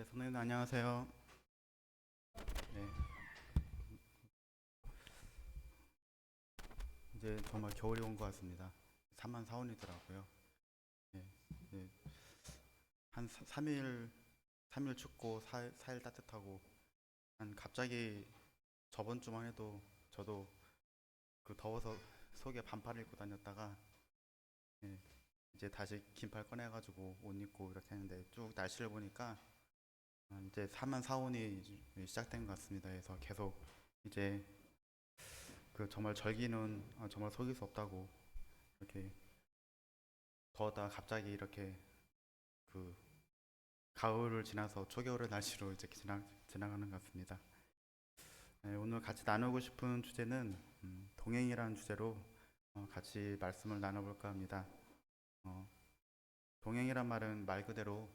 네, 선생님 안녕하세요. 네, 이제 정말 겨울이 온 것 같습니다. 3만 4온이더라고요. 네, 네, 한 3일, 3일 춥고 4일 따뜻하고 한 갑자기 저번 주만 해도 저도 그 더워서 속에 반팔을 입고 다녔다가 네, 이제 다시 긴팔 꺼내가지고 옷 입고 이렇게 했는데 쭉 날씨를 보니까 이제 3만 4온이 시작된 것 같습니다. 그래서 계속 이제 그 정말 절기는 정말 속일 수 없다고 이렇게 더다 갑자기 이렇게 그 가을을 지나서 초겨울의 날씨로 이제 지나가는 것 같습니다. 네, 오늘 같이 나누고 싶은 주제는 동행이라는 주제로 같이 말씀을 나눠볼까 합니다. 어, 동행이란 말은 말 그대로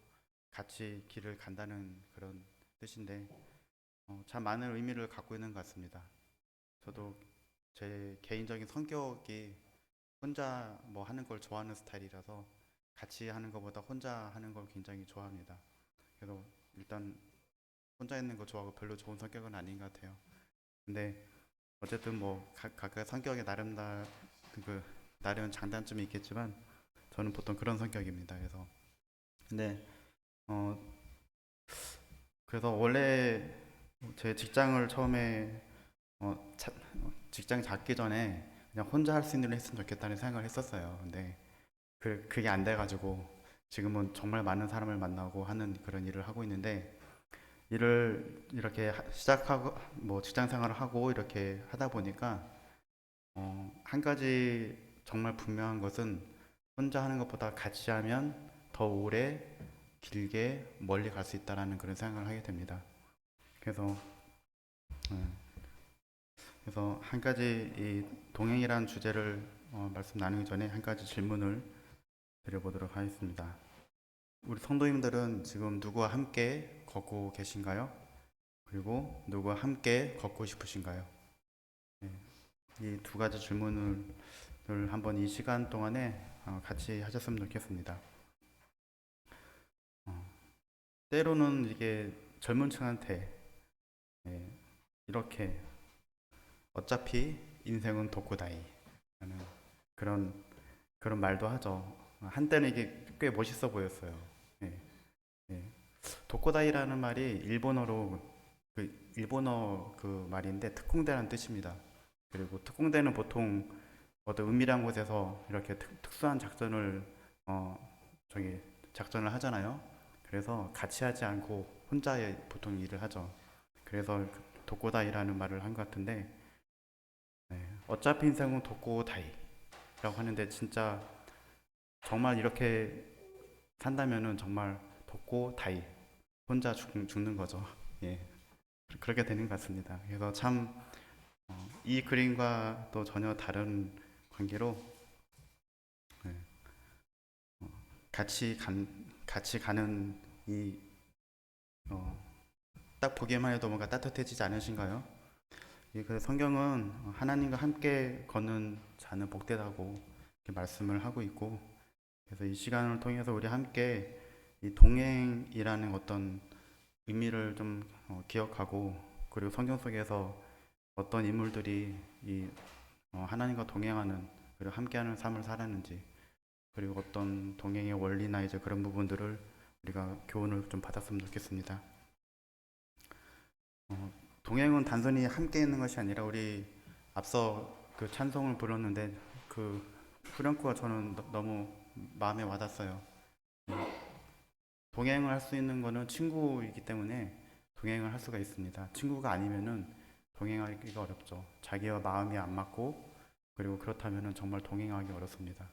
같이 길을 간다는 그런 뜻인데 참 많은 의미를 갖고 있는 것 같습니다. 저도 제 개인적인 성격이 혼자 뭐 하는 걸 좋아하는 스타일이라서 같이 하는 것보다 혼자 하는 걸 굉장히 좋아합니다. 그래서 일단 혼자 있는 거 좋아하고 별로 좋은 성격은 아닌 것 같아요. 근데 어쨌든 뭐 각각 성격에 그 나름 장단점이 있겠지만 저는 보통 그런 성격입니다. 근데 어 그래서 원래 제 직장을 처음에 직장 잡기 전에 그냥 혼자 할 수 있는 일을 했으면 좋겠다는 생각을 했었어요. 근데 그게 안 돼가지고 지금은 정말 많은 사람을 만나고 하는 그런 일을 하고 있는데 일을 이렇게 시작하고 뭐 직장 생활을 하고 이렇게 하다 보니까 한 가지 정말 분명한 것은 혼자 하는 것보다 같이 하면 더 오래 길게 멀리 갈 수 있다라는 그런 생각을 하게 됩니다. 그래서 음, 그래서 한 가지 이 동행이라는 주제를 말씀 나누기 전에 한 가지 질문을 드려보도록 하겠습니다. 우리 성도님들은 지금 누구와 함께 걷고 계신가요? 그리고 누구와 함께 걷고 싶으신가요? 네, 이 두 가지 질문을 한번 이 시간 동안에 같이 하셨으면 좋겠습니다. 어, 때로는 이게 젊은 층한테 예, 이렇게 어차피 인생은 독고다이 라는 그런 그런 말도 하죠. 한때는 이게 꽤 멋있어 보였어요. 예, 예. 독고다이라는 말이 일본어 그 말인데 특공대라는 뜻입니다. 그리고 특공대는 보통 어떤 은밀한 곳에서 이렇게 특수한 작전을 어 저기 작전을 하잖아요. 그래서 같이 하지 않고 혼자 보통 일을 하죠. 그래서 독고다이라는 말을 한 것 같은데 어차피 인생은 독고다이라고 하는데 진짜 정말 이렇게 산다면은 정말 독고다이 혼자 죽는 거죠. 예, 그렇게 되는 것 같습니다. 그래서 참 이 그림과 또 전혀 다른 관계로 예, 같이 가는 이 딱 보기만 해도 뭔가 따뜻해지지 않으신가요? 예, 그 성경은 하나님과 함께 걷는 자는 복되다고 이렇게 말씀을 하고 있고, 그래서 이 시간을 통해서 우리 함께 이 동행이라는 어떤 의미를 좀 기억하고, 그리고 성경 속에서 어떤 인물들이 이 하나님과 동행하는 그리고 함께하는 삶을 살았는지, 그리고 어떤 동행의 원리나 이제 그런 부분들을 우리가 교훈을 좀 받았으면 좋겠습니다. 동행은 단순히 함께 있는 것이 아니라 우리 앞서 그 찬송을 불렀는데 그 후렴구가 저는 너무 마음에 와닿았어요. 동행을 할 수 있는 거는 친구이기 때문에 동행을 할 수가 있습니다. 친구가 아니면은 동행하기가 어렵죠. 자기와 마음이 안 맞고 그리고 그렇다면은 정말 동행하기 어렵습니다.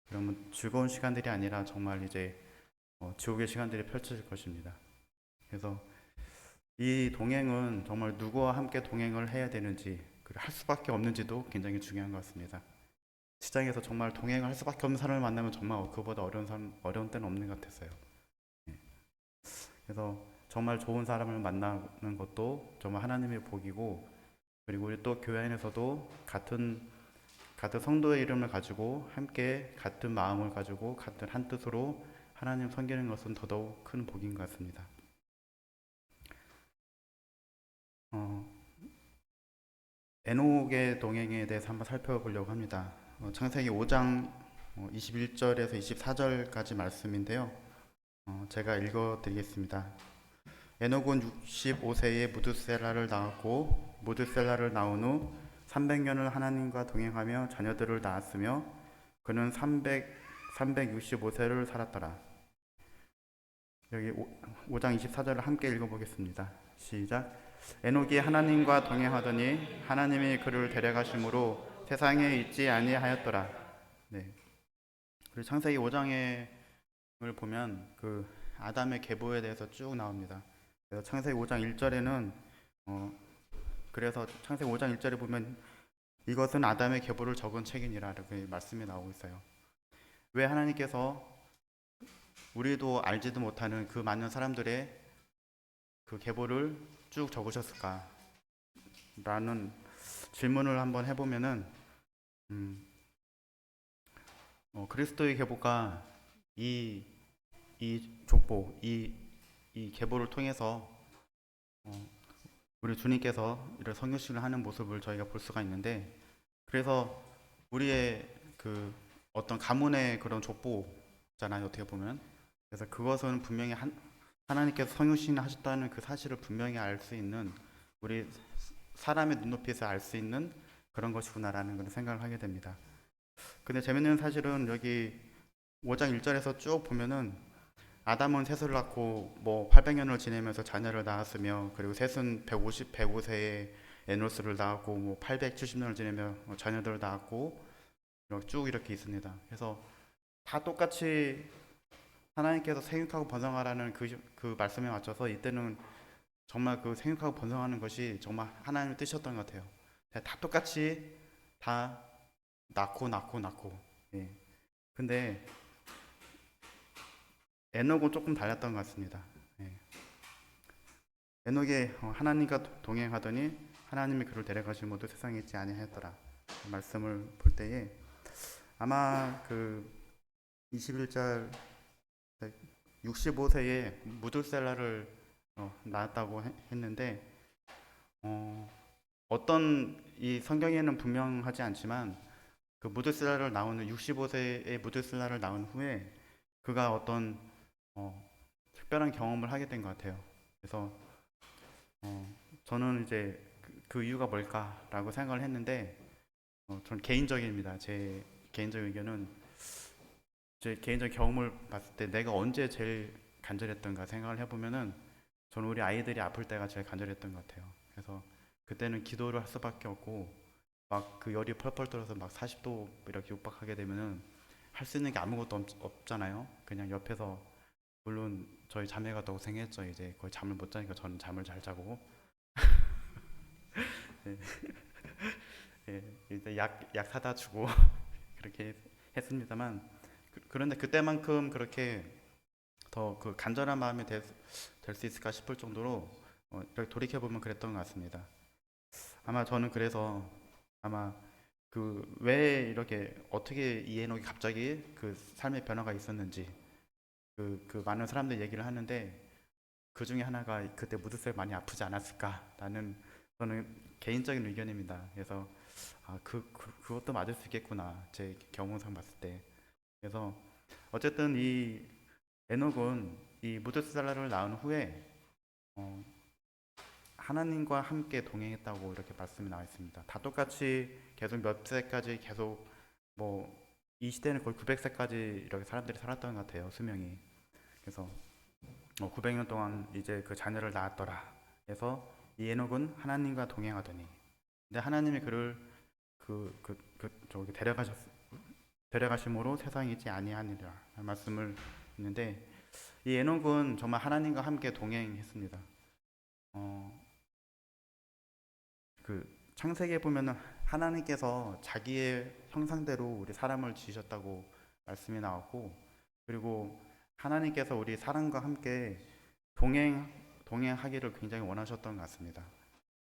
그러면 즐거운 시간들이 아니라 정말 이제 지옥의 시간들이 펼쳐질 것입니다. 그래서 이 동행은 정말 누구와 함께 동행을 해야 되는지 그리고 할 수밖에 없는지도 굉장히 중요한 것 같습니다. 시장에서 정말 동행을 할 수밖에 없는 사람을 만나면 정말 그보다 어려운 때는 없는 것 같았어요. 예. 그래서 정말 좋은 사람을 만나는 것도 정말 하나님의 복이고, 그리고 우리 또 교회 안에서도 같은 성도의 이름을 가지고 함께 같은 마음을 가지고 같은 한 뜻으로 하나님 섬기는 것은 더더욱 큰 복인 것 같습니다. 에녹의 동행에 대해서 한번 살펴보려고 합니다. 창세기 5장 21절에서 24절까지 말씀인데요. 제가 읽어드리겠습니다. 에녹은 65세에 무드셀라를 낳았고 무드셀라를 낳은 후 300년을 하나님과 동행하며 자녀들을 낳았으며 그는 365세를 살았더라. 여기 5장 24절을 함께 읽어보겠습니다. 시작. 에녹이 하나님과 동행하더니 하나님이 그를 데려가심으로 세상에 있지 아니하였더라. 네. 그리고 창세기 5장을 보면 그 아담의 계보에 대해서 쭉 나옵니다. 그래서 창세기 5장 1절에는 그래서 창세기 5장 1절에 보면 이것은 아담의 계보를 적은 책이니라 이렇게 말씀이 나오고 있어요. 왜 하나님께서 우리도 알지도 못하는 그 많은 사람들의 그 계보를 쭉 적으셨을까? 라는 질문을 한번 해보면은 그리스도의 계보가 이 족보, 이 계보를 통해서 우리 주님께서 이런 성육신을 하는 모습을 저희가 볼 수가 있는데, 그래서 우리의 그 어떤 가문의 그런 족보잖아요, 어떻게 보면. 그래서 그것은 분명히 하나님께서 성육신을 하셨다는 그 사실을 분명히 알 수 있는, 우리 사람의 눈높이에서 알 수 있는 그런 것이구나라는 그런 생각을 하게 됩니다. 근데 재밌는 사실은 여기 5장 1절에서 쭉 보면은 아담은 셋을 낳고 뭐 800년을 지내면서 자녀를 낳았으며, 그리고 셋은 105세에 에노스를 낳았고 뭐 870년을 지내며 자녀들을 낳았고 쭉 이렇게 있습니다. 그래서 다 똑같이 하나님께서 생육하고 번성하라는 그 말씀에 맞춰서 이때는 정말 그 생육하고 번성하는 것이 정말 하나님의 뜻이었던 것 같아요. 다 똑같이 다 낳고. 예. 근데 에녹은 조금 달랐던 것 같습니다. 예. 에녹이 하나님과 동행하더니 하나님이 그를 데려가신 모두 세상에 있지 아니하였더라. 말씀을 볼 때에 아마 그 21절 65세에 무드셀라를 낳았다고 했는데 어떤 이 성경에는 분명하지 않지만 그 무드셀라를 낳은 65세의 무드셀라를 낳은 후에 그가 어떤 특별한 경험을 하게 된 것 같아요. 그래서 저는 이제 그 이유가 뭘까라고 생각을 했는데 전 개인적입니다. 제 개인적 의견은 제 개인적 경험을 봤을 때 내가 언제 제일 간절했던가 생각을 해보면은 저는 우리 아이들이 아플 때가 제일 간절했던 것 같아요. 그래서 그때는 기도를 할 수밖에 없고 막 그 열이 펄펄 떨어서 막 40도 이렇게 육박하게 되면은 할 수 있는 게 아무것도 없잖아요. 그냥 옆에서 물론 저희 자매가 더 고생했죠. 이제 거의 잠을 못 자니까 저는 잠을 잘 자고 예, 예, 이제 약 사다 주고 그렇게 했습니다만 그런데 그때만큼 그렇게 더 그 간절한 마음이 될 수 있을까 싶을 정도로 이렇게 돌이켜 보면 그랬던 것 같습니다. 아마 저는 그래서 아마 그 왜 이렇게 어떻게 이해녹이 갑자기 그 삶의 변화가 있었는지 그 많은 사람들 얘기를 하는데 그 중에 하나가 그때 무드셀 많이 아프지 않았을까라는 저는 개인적인 의견입니다. 그래서 그것도 맞을 수 있겠구나 제 경험상 봤을 때. 그래서 어쨌든 이 에녹은 이 무드셀라를 낳은 후에 어, 하나님과 함께 동행했다고 이렇게 말씀이 나와 있습니다. 다 똑같이 계속 몇 세까지 계속 뭐 이 시대는 거의 900세까지 이렇게 사람들이 살았던 것 같아요. 수명이. 그래서 900년 동안 이제 그 자녀를 낳았더라. 그래서 이 에녹은 하나님과 동행하더니, 근데 하나님이 그를 저기 데려가심으로 세상이 있지 아니하니라 말씀을 있는데, 이 에녹은 정말 하나님과 함께 동행했습니다. 어, 그 창세기에 보면은 하나님께서 자기의 형상대로 우리 사람을 지으셨다고 말씀이 나왔고, 그리고 하나님께서 우리 사람과 함께 동행하기를 굉장히 원하셨던 것 같습니다.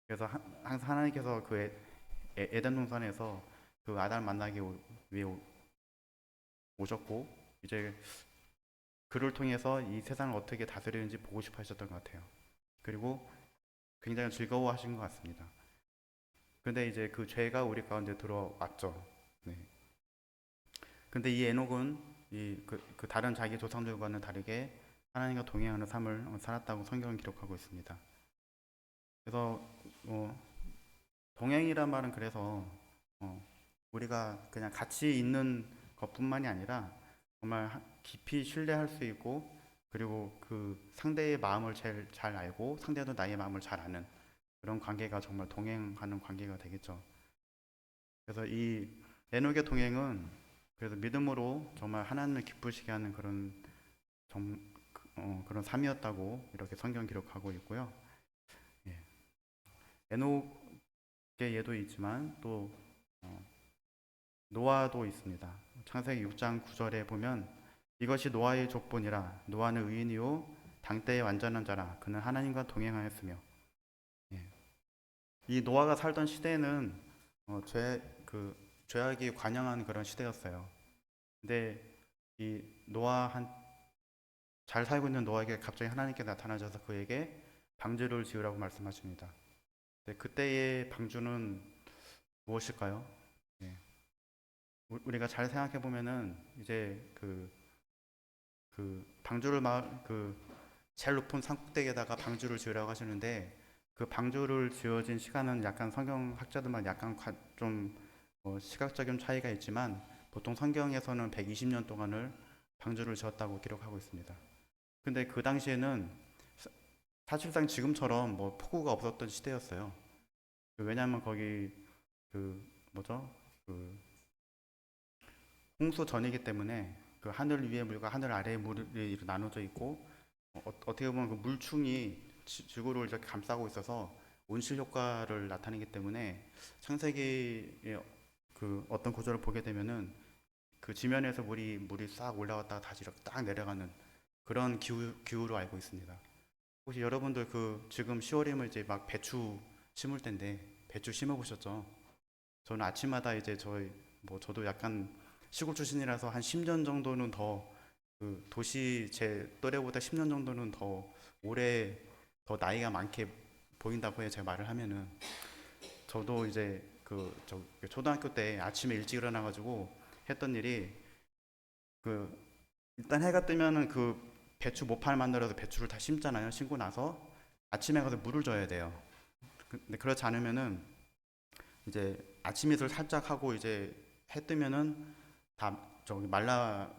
그래서 항상 하나님께서 그 에덴 동산에서 그 아담을 만나기 위해 오셨고, 이제 그를 통해서 이 세상을 어떻게 다스리는지 보고 싶어 하셨던 것 같아요. 그리고 굉장히 즐거워하신 것 같습니다. 근데 이제 그 죄가 우리 가운데 들어왔죠. 네. 근데 이 에녹은 그 다른 자기 조상들과는 다르게 하나님과 동행하는 삶을 살았다고 성경은 기록하고 있습니다. 그래서 어, 동행이란 말은 그래서 어, 우리가 그냥 같이 있는 것뿐만이 아니라 정말 깊이 신뢰할 수 있고, 그리고 그 상대의 마음을 제일 잘 알고 상대도 나의 마음을 잘 아는 그런 관계가 정말 동행하는 관계가 되겠죠. 그래서 이 에녹의 동행은 그래서 믿음으로 정말 하나님을 기쁘시게 하는 그런 그런 삶이었다고 이렇게 성경 기록하고 있고요. 예. 에녹의 예도 있지만 또 어, 노아도 있습니다. 창세기 6장 9절에 보면 이것이 노아의 족본이라. 노아는 의인이요 당대의 완전한 자라. 그는 하나님과 동행하였으며. 예. 이 노아가 살던 시대는 죄악이 관영한 그런 시대였어요. 근데 이 노아 잘 살고 있는 노아에게 갑자기 하나님께 나타나셔서 그에게 방주를 지으라고 말씀하십니다. 네, 그때의 방주는 무엇일까요? 네. 우리가 잘 생각해 보면은 이제 그 방주를 그 제일 높은 산꼭대기에다가 방주를 지으라고 하시는데, 그 방주를 지어진 시간은 약간 성경 학자들만 약간 좀 시각적인 차이가 있지만 보통 성경에서는 120년 동안을 방주를 지었다고 기록하고 있습니다. 근데 그 당시에는 사실상 지금처럼 뭐 폭우가 없었던 시대였어요. 왜냐하면 거기 그 뭐죠? 그 홍수 전이기 때문에 그 하늘 위의 물과 하늘 아래의 물이 나눠져 있고, 어떻게 보면 그 물충이 지구를 이렇게 감싸고 있어서 온실 효과를 나타내기 때문에 창세기의 그 어떤 구조를 보게 되면은 그 지면에서 물이 싹 올라갔다가 다시 이렇게 딱 내려가는 그런 기후로 알고 있습니다. 혹시 여러분들 그 지금 10월이면 이제 막 배추 심을 때인데 배추 심어 보셨죠? 저는 아침마다 이제 저도 약간 시골 출신이라서 한 10년 정도는 더 그 도시 제 또래보다 10년 정도는 더 오래 더 나이가 많게 보인다고 해요. 제가 말을 하면은 저도 이제 초등학교 때 아침에 일찍 일어나가지고 했던 일이 그 일단 해가 뜨면은 그 배추 모판을 만들어서 배추를 다 심잖아요. 심고 나서 아침에 가서 물을 줘야 돼요. 근데 그렇지 않으면은 이제 아침 이슬 살짝 하고 이제 해 뜨면은 다 저기 말라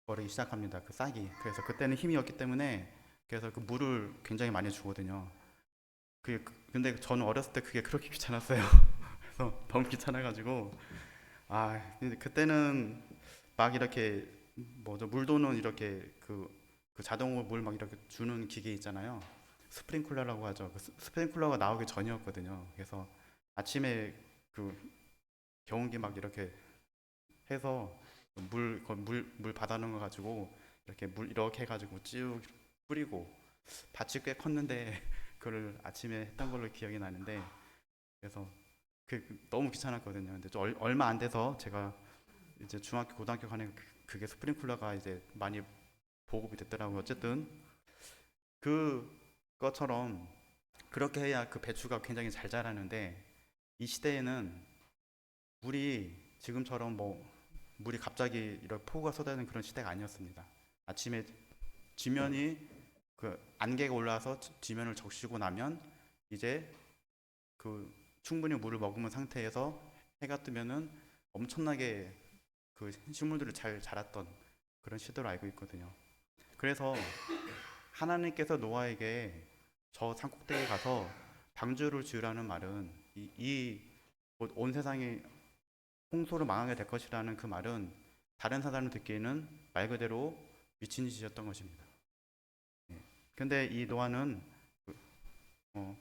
버리기 시작합니다. 그 싹이. 그래서 그때는 힘이 없기 때문에 그래서 그 물을 굉장히 많이 주거든요. 근데 저는 어렸을 때 그게 그렇게 귀찮았어요. 그래서 너무 귀찮아가지고 근데 그때는 막 이렇게 뭐죠, 물도는 이렇게 그 자동으로 물 막 이렇게 주는 기계 있잖아요. 스프링클러라고 하죠. 그 스프링클러가 나오기 전이었거든요. 그래서 아침에 그 경운기 막 이렇게 해서 물 받아놓은 거 가지고 이렇게 물 이렇게 해가지고 쭉 뿌리고, 밭이 꽤 컸는데 그걸 아침에 했던 걸로 기억이 나는데, 그래서 너무 귀찮았거든요. 근데 좀 얼마 안 돼서 제가 이제 중학교 고등학교 가는 그게 스프링클러가 이제 많이 보급이 됐더라고요. 어쨌든 그것처럼 그렇게 해야 그 배추가 굉장히 잘 자라는데, 이 시대에는 물이 지금처럼 물이 갑자기 이렇게 폭우가 쏟아지는 그런 시대가 아니었습니다. 아침에 지면이 그 안개가 올라와서 지면을 적시고 나면 이제 그 충분히 물을 머금은 상태에서 해가 뜨면은 엄청나게 그 식물들을 잘 자랐던 그런 시대로 알고 있거든요. 그래서 하나님께서 노아에게 저 산꼭대기에 가서 방주를 지으라는 말은 온 세상이 홍수로 망하게 될 것이라는 그 말은 다른 사람을 듣기에는 말 그대로 미친 짓이었던 것입니다. 예. 근데 이 노아는 그, 어,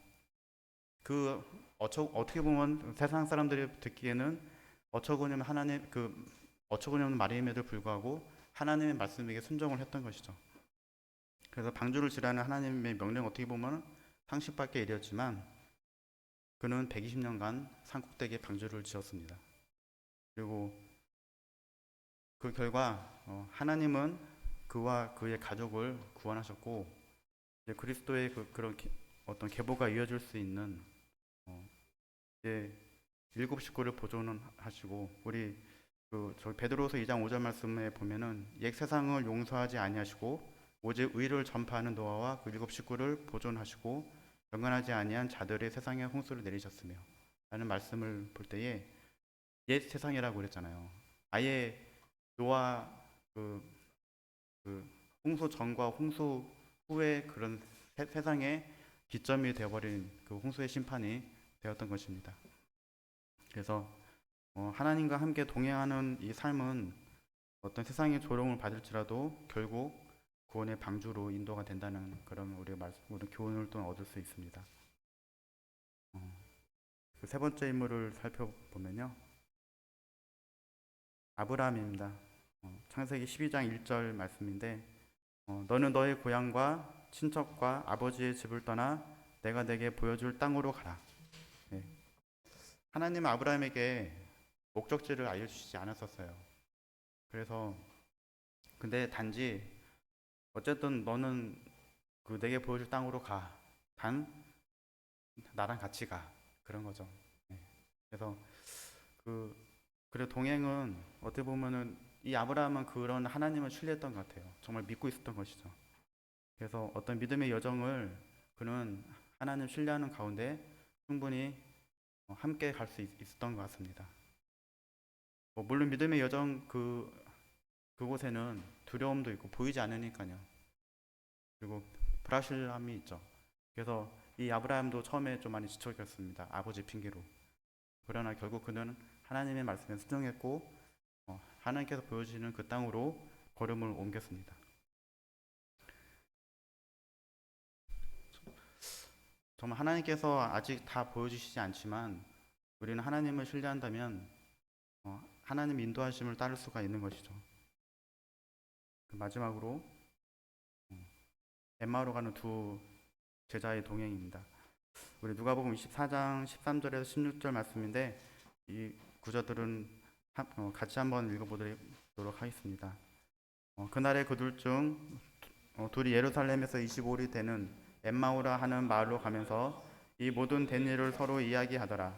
어떻게 보면 세상 사람들이 듣기에는 어처구니없는 말임에도 불구하고 하나님의 말씀에게 순종을 했던 것이죠. 그래서 방주를 지라는 하나님의 명령, 어떻게 보면 상식밖에 이르었지만 그는 120년간 산꼭대기에 방주를 지었습니다. 그리고 그 결과 하나님은 그와 그의 가족을 구원하셨고, 이제 그리스도의 어떤 계보가 이어질 수 있는 어, 이제 일곱 식구를 보존하시고 우리 저희 베드로서 2장 5절 말씀에 보면은 옛 세상을 용서하지 아니하시고 오직 의를 전파하는 노아와 그 일곱 식구를 보존하시고 영원하지 아니한 자들의 세상에 홍수를 내리셨으며 라는 말씀을 볼 때에 옛 세상이라고 그랬잖아요. 아예 노아 그, 홍수 전과 홍수 후의 그런 세상의 기점이 되어버린 그 홍수의 심판이 되었던 것입니다. 그래서 하나님과 함께 동행하는 이 삶은 어떤 세상의 조롱을 받을지라도 결국 구원의 방주로 인도가 된다는 그런 우리 교훈을 또 얻을 수 있습니다. 그 세 번째 인물을 살펴보면요, 아브라함입니다. 창세기 12장 1절 말씀인데, 너는 너의 고향과 친척과 아버지의 집을 떠나 내가 내게 보여줄 땅으로 가라. 네. 하나님은 아브라함에게 목적지를 알려주시지 않았었어요. 그래서 근데 단지 어쨌든 너는 그 내게 보여줄 땅으로 가. 단 나랑 같이 가. 그런 거죠. 네. 그래서 그래 동행은 어떻게 보면은 이 아브라함은 그런 하나님을 신뢰했던 것 같아요. 정말 믿고 있었던 것이죠. 그래서 어떤 믿음의 여정을 그는 하나님 신뢰하는 가운데 충분히 함께 갈 수 있었던 것 같습니다. 물론 믿음의 여정 그곳에는 두려움도 있고 보이지 않으니까요. 그리고 불확실함이 있죠. 그래서 이 아브라함도 처음에 좀 많이 지쳐있었습니다. 아버지 핑계로. 그러나 결국 그는 하나님의 말씀에 순종했고 하나님께서 보여주시는 그 땅으로 걸음을 옮겼습니다. 정말 하나님께서 아직 다 보여주시지 않지만 우리는 하나님을 신뢰한다면 하나님 인도하심을 따를 수가 있는 것이죠. 마지막으로 엠마오로 가는 두 제자의 동행입니다. 우리 누가복음 24장 13절에서 16절 말씀인데 이 구절들은 같이 한번 읽어보도록 하겠습니다. 그날에 그들 중 둘이 예루살렘에서 25리 되는 엠마오라 하는 마을로 가면서 이 모든 된 일을 서로 이야기하더라.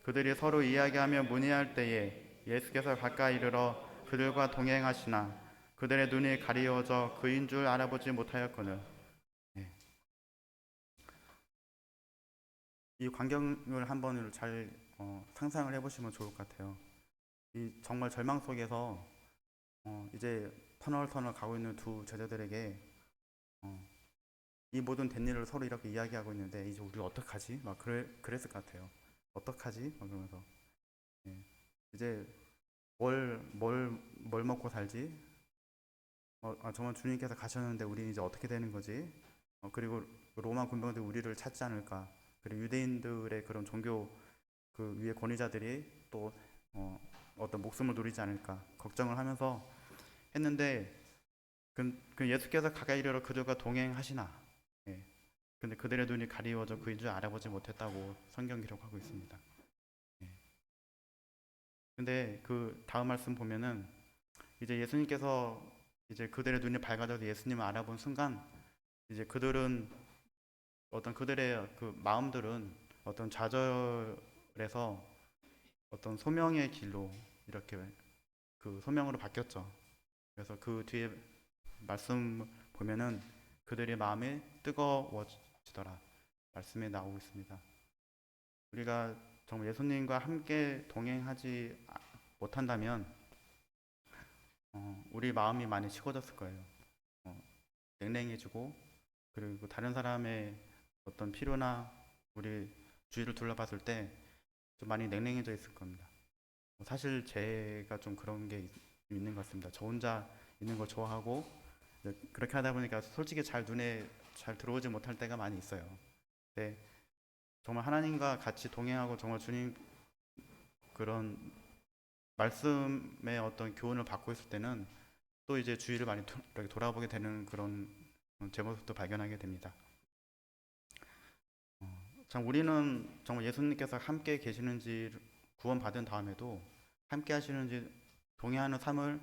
그들이 서로 이야기하며 문의할 때에 예수께서 가까이 이르러 그들과 동행하시나 그들의 눈이 가리워져 그인 줄 알아보지 못하였거늘. 네. 이 광경을 한번 잘 상상을 해보시면 좋을 것 같아요. 이 정말 절망 속에서 이제 터널 가고 있는 두 제자들에게 이 모든 된 일을 서로 이렇게 이야기하고 있는데 이제 우리 어떡하지? 막 그랬을 것 같아요. 어떡하지? 막 그러면서 이제 뭘 먹고 살지? 정말 주님께서 가셨는데 우리는 이제 어떻게 되는 거지? 그리고 로마 군병들이 우리를 찾지 않을까? 그리고 유대인들의 그런 종교 그 위의 권위자들이 또 어떤 목숨을 노리지 않을까 걱정을 하면서 했는데 그 예수께서 가까이 이르러 그들과 동행하시나. 예. 근데 그들의 눈이 가리워져 그인 줄 알아보지 못했다고 성경 기록하고 있습니다. 예. 근데 그 다음 말씀 보면은 이제 예수님께서 이제 그들의 눈이 밝아져서 예수님을 알아본 순간 이제 그들의 그 마음들은 어떤 좌절에서 어떤 소명의 길로 이렇게 그 소명으로 바뀌었죠. 그래서 그 뒤에 말씀 보면은 그들의 마음이 뜨거워지더라 말씀에 나오고 있습니다. 우리가 정말 예수님과 함께 동행하지 못한다면 우리 마음이 많이 식어졌을 거예요. 냉랭해지고 그리고 다른 사람의 어떤 필요나 우리 주위를 둘러봤을 때 좀 많이 냉랭해져 있을 겁니다. 사실 제가 좀 그런 게 있는 것 같습니다. 저 혼자 있는 걸 좋아하고 그렇게 하다 보니까 솔직히 눈에 잘 들어오지 못할 때가 많이 있어요. 근데 정말 하나님과 같이 동행하고 정말 주님 그런 말씀의 어떤 교훈을 받고 있을 때는 또 이제 주위를 많이 이렇게 돌아보게 되는 그런 제 모습도 발견하게 됩니다. 참 우리는 정말 예수님께서 함께 계시는지 구원받은 다음에도 함께 하시는지 동행하는 삶을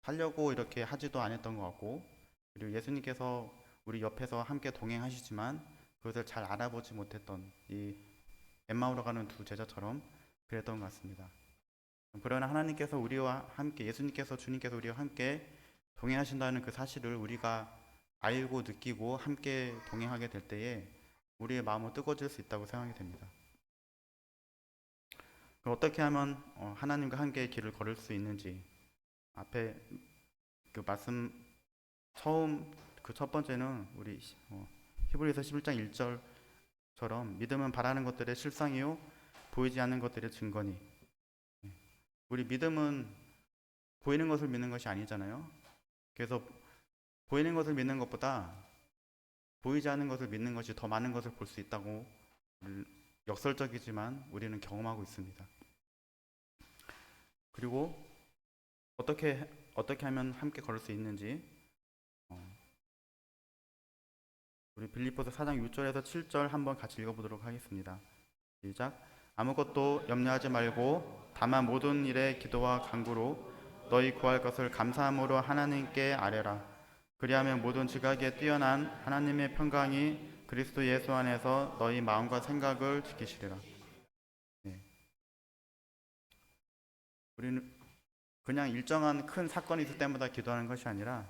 살려고 이렇게 하지도 않았던 것 같고 그리고 예수님께서 우리 옆에서 함께 동행하시지만 그것을 잘 알아보지 못했던 이 엠마오로 가는 두 제자처럼 그랬던 것 같습니다. 그러나 하나님께서 우리와 함께, 예수님께서, 주님께서 우리와 함께 동행하신다는 그 사실을 우리가 알고 느끼고 함께 동행하게 될 때에 우리의 마음은 뜨거워질 수 있다고 생각이 됩니다. 어떻게 하면 하나님과 함께 길을 걸을 수 있는지, 앞에 그 말씀 처음 그 첫 번째는 우리 히브리서 11장 1절처럼 믿음은 바라는 것들의 실상이요 보이지 않는 것들의 증거니. 우리 믿음은 보이는 것을 믿는 것이 아니잖아요. 그래서 보이는 것을 믿는 것보다 보이지 않는 것을 믿는 것이 더 많은 것을 볼 수 있다고 역설적이지만 우리는 경험하고 있습니다. 그리고 어떻게 하면 함께 걸을 수 있는지 우리 빌립보서 4장 6절에서 7절 한번 같이 읽어보도록 하겠습니다. 시작. 아무것도 염려하지 말고 다만 모든 일에 기도와 간구로 너희 구할 것을 감사함으로 하나님께 아뢰라. 그리하면 모든 지각에 뛰어난 하나님의 평강이 그리스도 예수 안에서 너희 마음과 생각을 지키시리라. 네. 우리는 그냥 일정한 큰 사건이 있을 때마다 기도하는 것이 아니라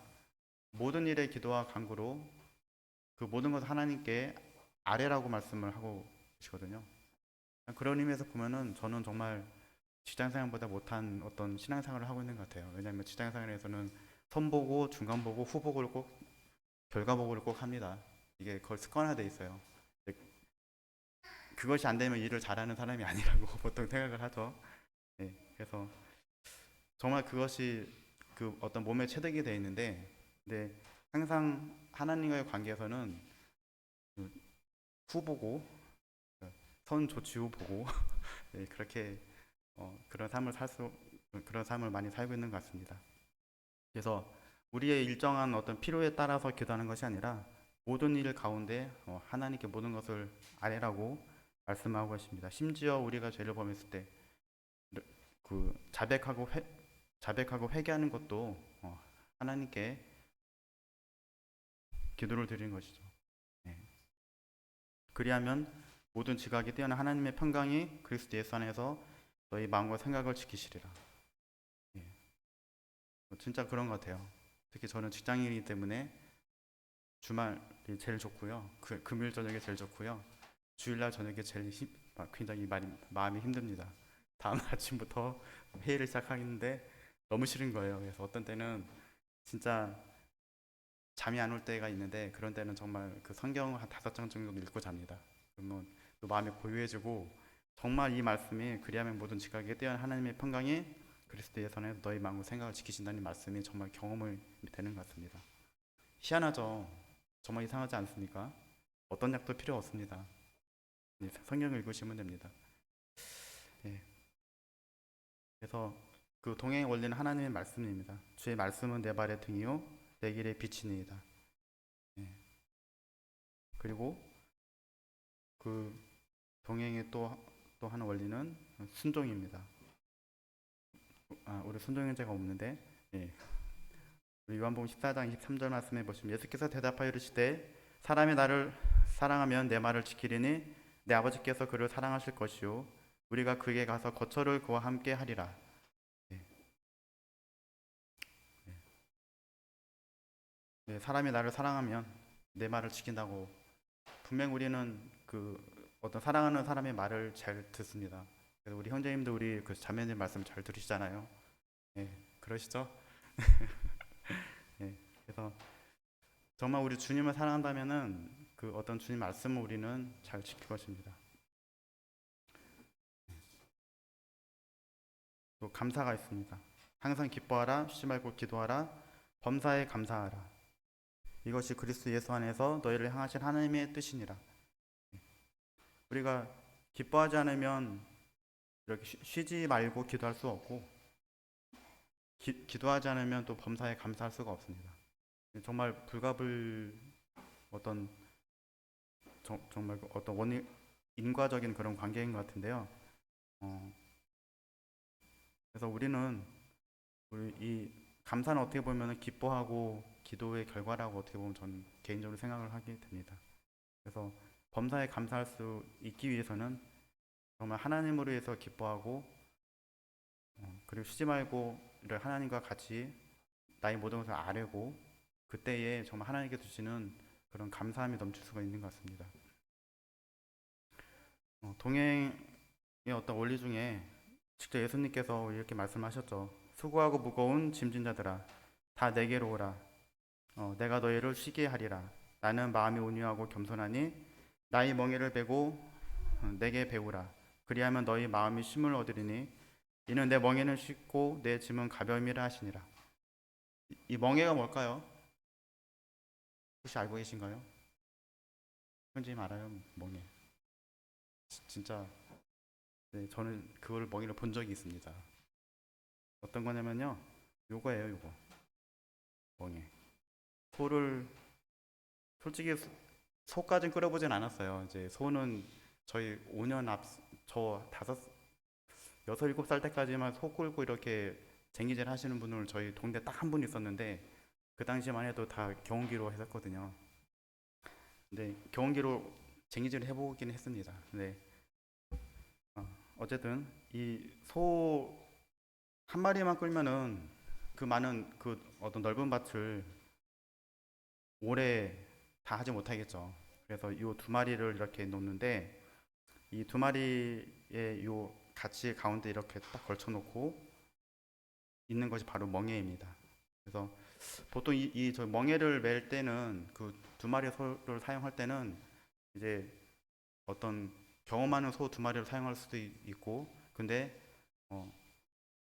모든 일에 기도와 간구로 그 모든 것을 하나님께 아뢰라고 말씀을 하고 계시거든요. 그런 의미에서 보면은 저는 정말 직장생활보다 못한 어떤 신앙생활을 하고 있는 것 같아요. 왜냐하면 직장생활에서는 선보고 중간보고 후보고를 꼭 결과보고를 꼭 합니다. 이게 거의 습관화돼 있어요. 그것이 안 되면 일을 잘하는 사람이 아니라고 보통 생각을 하죠. 네, 그래서 정말 그것이 그 어떤 몸에 체득이 되어 있는데, 근데 항상 하나님과의 관계에서는 후보고 선 조치 후 보고 네, 그렇게 그런 삶을 많이 살고 있는 것 같습니다. 그래서 우리의 일정한 어떤 필요에 따라서 기도하는 것이 아니라 모든 일 가운데 하나님께 모든 것을 아뢰라고 말씀하고 계십니다. 심지어 우리가 죄를 범했을 때 그 자백하고 회개하는 것도 하나님께 기도를 드리는 것이죠. 네. 그리하면 모든 지각이 뛰어난 하나님의 평강이 그리스도 예수 안에서 너희 마음과 생각을 지키시리라. 예. 진짜 그런 것 같아요. 특히 저는 직장인이기 때문에 주말이 제일 좋고요. 금요일 저녁에 제일 좋고요. 주일날 저녁에 굉장히 마음이 힘듭니다. 다음 아침부터 회의를 시작하는데 너무 싫은 거예요. 그래서 어떤 때는 진짜 잠이 안 올 때가 있는데 그런 때는 정말 그 성경 한 5장 정도 읽고 잡니다. 그러면 또 마음이 고요해지고 정말 이 말씀이 그리하면 모든 지각에 뛰어난 하나님의 평강이 그리스도 예선에서 너희 마음과 생각을 지키신다는 말씀이 정말 경험이 되는 것 같습니다. 희한하죠? 정말 이상하지 않습니까? 어떤 약도 필요 없습니다. 성경을 읽으시면 됩니다. 예. 그래서 그 동행의 원리는 하나님의 말씀입니다. 주의 말씀은 내 발의 등이요 내 길의 빛이니이다. 예. 그리고 그 동행의 또 하는 원리는 순종입니다. 우리 순종 현재가 없는데 예. 우리 요한복음 14장 23절 말씀에 보시면 예수께서 대답하여 이르시되 사람이 나를 사랑하면 내 말을 지키리니 내 아버지께서 그를 사랑하실 것이요 우리가 그에게 가서 거처를 그와 함께 하리라. 네. 네, 사람이 나를 사랑하면 내 말을 지킨다고. 분명 우리는 그 어떤 사랑하는 사람의 말을 잘 듣습니다. 그래서 우리 형제님도 우리 그 자매님 말씀 잘 들으시잖아요. 네, 그러시죠? 네, 그래서 정말 우리 주님을 사랑한다면은 그 어떤 주님 말씀을 우리는 잘 지킬 것입니다. 또 감사가 있습니다. 항상 기뻐하라, 쉬지 말고 기도하라, 범사에 감사하라. 이것이 그리스도 예수 안에서 너희를 향하신 하나님의 뜻이니라. 우리가 기뻐하지 않으면 이렇게 쉬지 말고 기도할 수 없고 기도하지 않으면 또 범사에 감사할 수가 없습니다. 정말 어떤 정말 어떤 인과적인 그런 관계인 것 같은데요. 그래서 우리 이 감사는 어떻게 보면 기뻐하고 기도의 결과라고 어떻게 보면 저는 개인적으로 생각을 하게 됩니다. 그래서 범사에 감사할 수 있기 위해서는 정말 하나님으로 해서 기뻐하고 그리고 쉬지 말고 하나님과 같이 나의 모든 것을 아뢰고 그때에 정말 하나님께 주시는 그런 감사함이 넘칠 수가 있는 것 같습니다. 동행의 어떤 원리 중에 직접 예수님께서 이렇게 말씀하셨죠. 수고하고 무거운 짐진 자들아 다 내게로 오라. 내가 너희를 쉬게 하리라. 나는 마음이 온유하고 겸손하니 나의 멍에를 메고 내게 배우라. 그리하면 너희 마음이 쉼을 얻으리니 이는 내 멍에는 쉽고 내 짐은 가벼움이라 하시니라. 이 멍에가 뭘까요? 혹시 알고 계신가요? 흔히 말하요 멍에. 진짜 네, 저는 그걸 멍에를 본 적이 있습니다. 어떤 거냐면요, 요거예요, 요거 멍에. 소를 솔직히 소까지는 끓여보진 않았어요. 이제 소는 저희 5년 저 여섯 일곱 살 때까지만 소 끌고 이렇게 쟁기질 하시는 분을 저희 동네 딱 한 분 있었는데 그 당시만 해도 다 경운기로 했었거든요. 근데 경운기로 쟁기질을 해보긴 했습니다. 근데 어쨌든 이 소 한 마리만 끌면은 그 많은 그 어떤 넓은 밭을 오래 다 하지 못하겠죠. 그래서 이 두 마리를 이렇게 놓는데 이 두 마리의 요 같이 가운데 이렇게 딱 걸쳐 놓고 있는 것이 바로 멍에입니다. 그래서 보통 저 멍에를 맬 때는 그 두 마리의 소를 사용할 때는 이제 어떤 경험 많은 소 두 마리를 사용할 수도 있고 근데 어,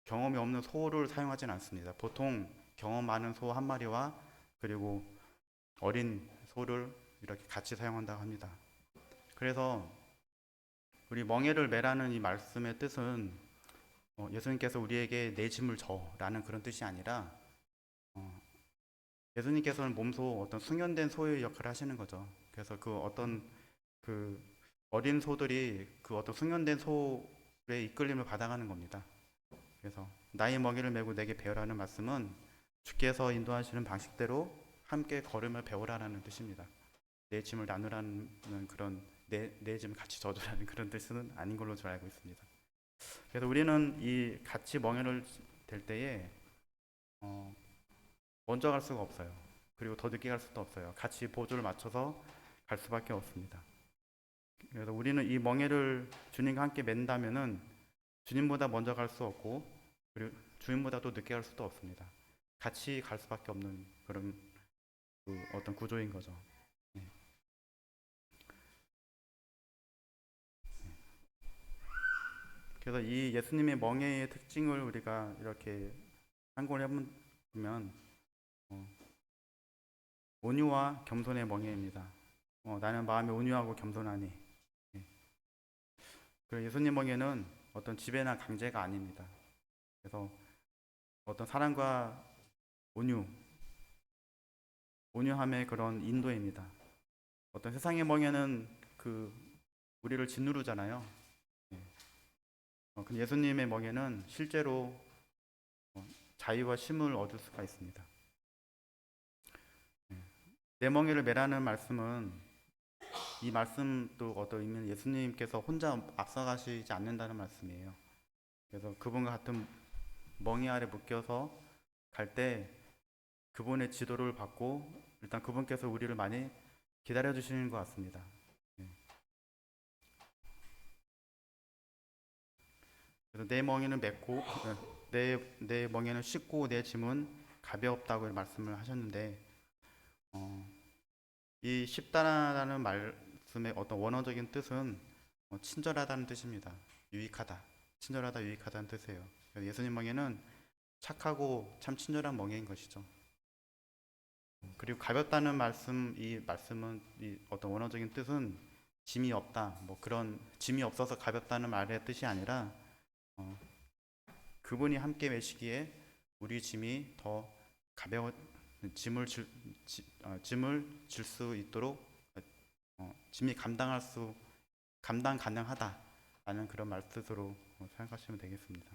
경험이 없는 소를 사용하지는 않습니다. 보통 경험 많은 소 한 마리와 그리고 어린 소를 이렇게 같이 사용한다고 합니다. 그래서 우리 멍에를 매라는 이 말씀의 뜻은 예수님께서 우리에게 내 짐을 져라는 그런 뜻이 아니라 예수님께서는 몸소 어떤 숙련된 소의 역할을 하시는 거죠. 그래서 그 어떤 그 어린 소들이 그 어떤 숙련된 소의 이끌림을 받아가는 겁니다. 그래서 나의 멍에를 메고 내게 배우라는 말씀은 주께서 인도하시는 방식대로 함께 걸음을 배우라는 뜻입니다. 내 짐을 나누라는 그런 내 짐을 같이 져주라는 그런 뜻은 아닌 걸로 저 알고 있습니다. 그래서 우리는 이 같이 멍에를 댈 때에 먼저 갈 수가 없어요. 그리고 더 늦게 갈 수도 없어요. 같이 보조를 맞춰서 갈 수밖에 없습니다. 그래서 우리는 이 멍에를 주님과 함께 맨다면은 주님보다 먼저 갈 수 없고 그리고 주님보다 또 늦게 갈 수도 없습니다. 같이 갈 수밖에 없는 그런 어떤 구조인 거죠. 네. 그래서 이 예수님의 멍에의 특징을 우리가 이렇게 참고를 해보면 온유와 겸손의 멍에입니다. 나는 마음이 온유하고 겸손하니. 네. 그리고 예수님 멍에는 어떤 지배나 강제가 아닙니다. 그래서 어떤 사랑과 온유함의 그런 인도입니다. 어떤 세상의 멍에는 우리를 짓누르잖아요. 네. 근데 예수님의 멍에는 실제로 자유와 쉼을 얻을 수가 있습니다. 네. 내 멍에를 매라는 말씀은 이 말씀도 어떤 의미는 예수님께서 혼자 앞서가시지 않는다는 말씀이에요. 그래서 그분과 같은 멍에 아래 묶여서 갈 때 그분의 지도를 받고 일단 그분께서 우리를 많이 기다려 주시는 것 같습니다. 네. 그래서 내 멍에는 맵고 내 멍에는 쉽고 내 짐은 가볍다고 말씀을 하셨는데 이 쉽다라는 말씀의 어떤 원어적인 뜻은 친절하다는 뜻입니다. 유익하다, 친절하다, 유익하다는 뜻이에요. 예수님 멍에는 착하고 참 친절한 멍에인 것이죠. 그리고 가볍다는 이 말씀은 이 어떤 원어적인 뜻은 짐이 없다, 뭐 그런 짐이 없어서 가볍다는 말의 뜻이 아니라 그분이 함께 매시기에 우리 짐이 더 가벼워 짐을 질 수 있도록 짐이 감당 가능하다라는 그런 말뜻으로 생각하시면 되겠습니다.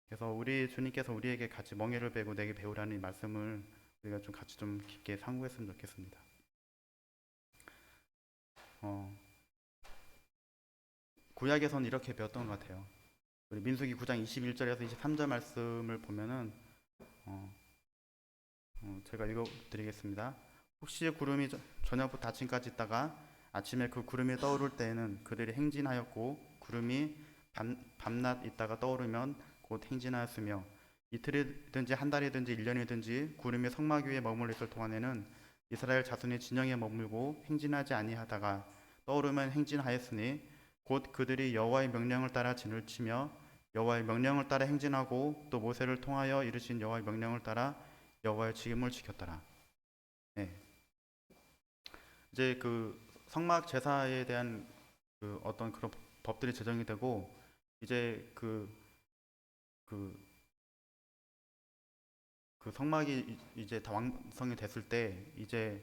그래서 우리 주님께서 우리에게 같이 멍에를 베고 내게 배우라는 이 말씀을 우리가 좀 같이 좀 깊게 상고했으면 좋겠습니다. 구약에서는 이렇게 배웠던 것 같아요. 우리 민수기 9장 21절에서 23절 말씀을 보면은 제가 읽어드리겠습니다. 혹시 구름이 저녁부터 아침까지 있다가 아침에 그 구름이 떠오를 때에는 그들이 행진하였고, 구름이 밤낮 있다가 떠오르면 곧 행진하였으며, 이틀이든지 한 달이든지 1년이든지 구름이 성막 위에 머물러 있을 동안에는 이스라엘 자손이 진영에 머물고 행진하지 아니하다가 떠오르면 행진하였으니, 곧 그들이 여호와의 명령을 따라 진을 치며 여호와의 명령을 따라 행진하고, 또 모세를 통하여 이르신 여호와의 명령을 따라 여호와의 지킴을 지켰더라. 네. 이제 그 성막 제사에 대한 그 어떤 그런 법들이 제정이 되고, 이제 그 성막이 이제 다 완성이 됐을 때, 이제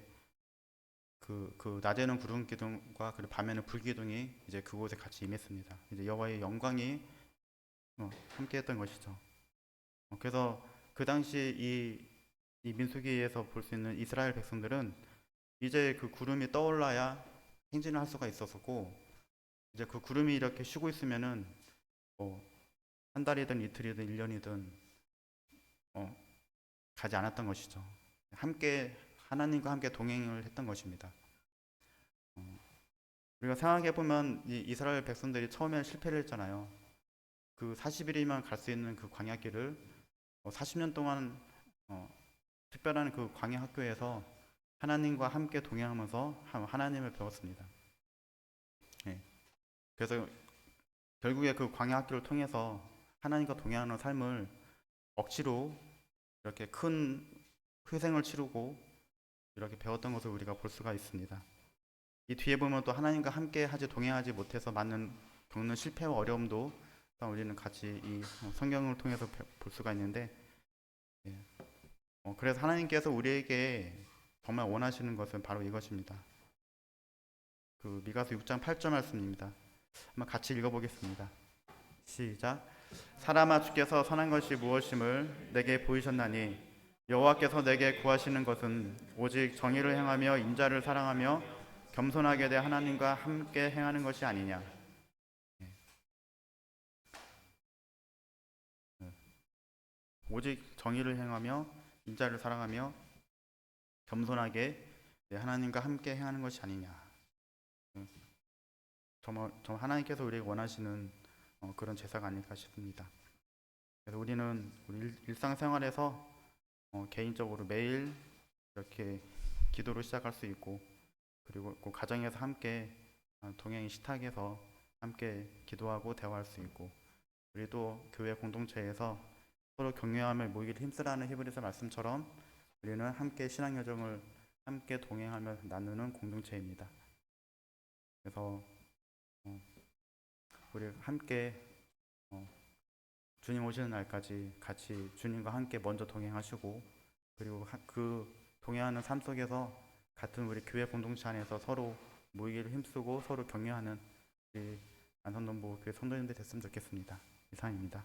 그 낮에는 구름 기둥과 그리고 밤에는 불 기둥이 이제 그곳에 같이 임했습니다. 이제 여호와의 영광이 함께했던 것이죠. 그래서 그 당시 이 민수기에서 볼 수 있는 이스라엘 백성들은 이제 그 구름이 떠올라야 행진을 할 수가 있었고, 이제 그 구름이 이렇게 쉬고 있으면은 한 달이든 이틀이든 1년이든 가지 않았던 것이죠. 함께 하나님과 함께 동행을 했던 것입니다. 우리가 생각해 보면 이 이스라엘 백성들이 처음에 실패를 했잖아요. 그 40일이면 갈 수 있는 그 광야길을 40년 동안 특별한 그 광야 학교에서 하나님과 함께 동행하면서 하나님을 배웠습니다. 네. 그래서 결국에 그 광야 학교를 통해서 하나님과 동행하는 삶을 억지로 이렇게 큰 희생을 치르고 이렇게 배웠던 것을 우리가 볼 수가 있습니다. 이 뒤에 보면 또 하나님과 함께 하지 동행하지 못해서 겪는 실패와 어려움도 우리는 같이 이 성경을 통해서 볼 수가 있는데, 그래서 하나님께서 우리에게 정말 원하시는 것은 바로 이것입니다. 그 미가서 6장 8절 말씀입니다. 한번 같이 읽어보겠습니다. 시작. 사람아, 주께서 선한 것이 무엇임을 내게 보이셨나니 여호와께서 내게 구하시는 것은 오직 정의를 행하며 인자를 사랑하며 겸손하게 대 하나님과 함께 행하는 것이 아니냐. 오직 정의를 행하며 인자를 사랑하며 겸손하게 하나님과 함께 행하는 것이 아니냐. 정말 하나님께서 우리에게 원하시는 그런 제사가 아닐까 싶습니다. 그래서 우리는 우리 일상생활에서 개인적으로 매일 이렇게 기도로 시작할 수 있고, 그리고 그 가정에서 함께 동행 식탁에서 함께 기도하고 대화할 수 있고, 우리 또 교회 공동체에서 서로 격려하며 모이기를 힘쓰라는 히브리서 말씀처럼 우리는 함께 신앙 여정을 함께 동행하며 나누는 공동체입니다. 그래서 우리 함께 주님 오시는 날까지 같이 주님과 함께 먼저 동행하시고, 그리고 그 동행하는 삶 속에서 같은 우리 교회 공동체 안에서 서로 모이기를 힘쓰고 서로 격려하는 우리 안성동부 교회 성도님들 됐으면 좋겠습니다. 이상입니다.